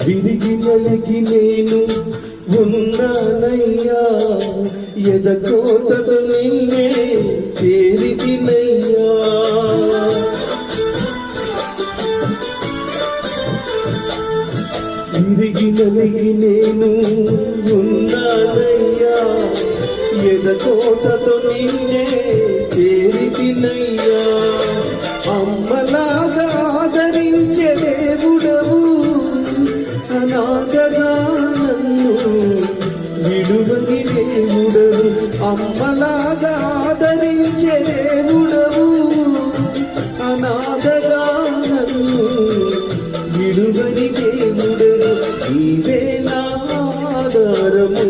విరిగి నలిగి నేను ఉన్నానయ్యా, ఎదకోతతో నిన్నే చేరితినయ్యా. విరిగి నలిగి నేను ఉన్నానయ్యా, ఎదకోతతో నిన్నే చేరితినయ్యా. అమ్మలాగా ఆదరించే దేవుడవు, అనాథగా నన్ను విడువని దేవుడవు. అమ్మలాగా ఆదరించే దేవుడవు, అనాథగా నన్ను విడువని దేవుడవు. నీవే నా ఆధారము.